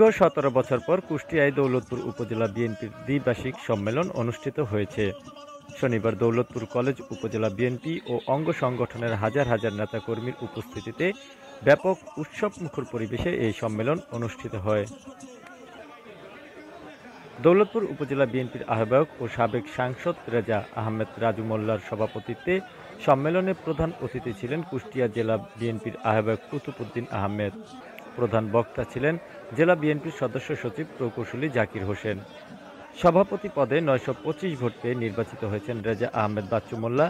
দীর্ঘ ১৭ বছর পর কুষ্টিয়ায় দৌলতপুর উপজেলা বিএনপির দ্বিবার্ষিক সম্মেলন অনুষ্ঠিত হয়েছে। শনিবার দৌলতপুর কলেজ উপজেলা বিএনপি ও অঙ্গ সংগঠনের হাজার হাজার নেতাকর্মীর উপস্থিতিতে ব্যাপক উৎসবমুখর পরিবেশে এই সম্মেলন অনুষ্ঠিত হয়। দৌলতপুর উপজেলা বিএনপির আহ্বায়ক ও সাবেক সাংসদ রেজা আহমেদ রাজু মোল্লার সভাপতিত্বে সম্মেলনে প্রধান অতিথি ছিলেন কুষ্টিয়া জেলা বিএনপির আহ্বায়ক কুতুবউদ্দিন আহমেদ। প্রধান বক্তা ছিলেন জেলা বিএনপির সদস্য সচিব প্রকৌশলী জাকির হোসেন। সভাপতি পদে ৯২৫ ভোট পেয়ে নির্বাচিত হয়েছেন রেজা আহমেদ বাচ্চু মোল্লা।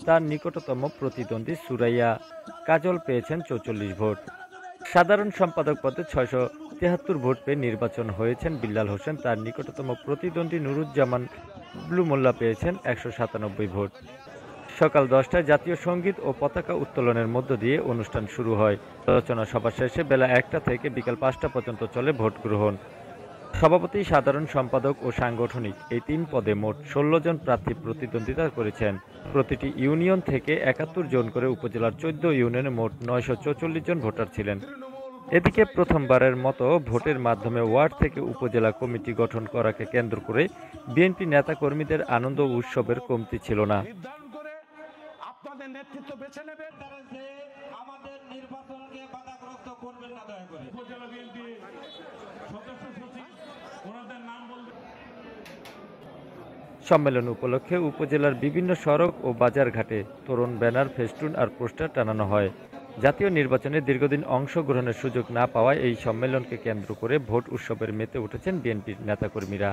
তার নিকটতম প্রতিদ্বন্দ্বী সুরাইয়া কাজল পেয়েছেন ৪৪ ভোট। সাধারণ সম্পাদক পদে ৬৭৩ ভোট পেয়ে নির্বাচন হয়েছেন বিল্লাল হোসেন। তার নিকটতম প্রতিদ্বন্দ্বী নুরুজ্জামান বাবলু মোল্লা পেয়েছেন ১৯৭ ভোট। সকাল ১০টায় জাতীয় সঙ্গীত ও পতাকা উত্তোলনের মধ্য দিয়ে অনুষ্ঠান শুরু হয়। আলোচনা সভা শেষে বেলা ১টা থেকে বিকাল ৫টা পর্যন্ত চলে ভোট গ্রহণ। সভাপতি, সাধারণ সম্পাদক ও সাংগঠনিক এই ৩ পদে মোট ১৬ জন প্রার্থী প্রতিদ্বন্দ্বিতা করেছেন। প্রতিটি ইউনিয়ন থেকে ৭১ জন করে উপজেলার ১৪ ইউনিয়নে মোট ৯৪৪ জন ভোটার ছিলেন। এদিকে প্রথমবারের মতো ভোটের মাধ্যমে ওয়ার্ড থেকে উপজেলা কমিটি গঠন করাকে কেন্দ্র করে বিএনপি নেতাকর্মীদের আনন্দ ও উৎসবের কমতি ছিল না। আপনাদের নেতৃত্ব বেছে নেবেন, তারা যে আমাদের নির্বাচনকে বাধাগ্রস্ত করবেন না দয়া করে। উপজেলা বিএনপি সদস্য সচিব ওনাদের নাম বলবেন। সম্মেলন উপলক্ষে উপজেলার বিভিন্ন সড়ক ও বাজারঘাটে তোরণ, ব্যানার, ফেস্টুন আর পোস্টার টানানো হয়। জাতীয় নির্বাচনে দীর্ঘদিন অংশগ্রহণের সুযোগ না পাওয়ায় এই সম্মেলনকে কেন্দ্র করে ভোট উৎসবের মেতে উঠেছেন বিএনপির নেতাকর্মীরা।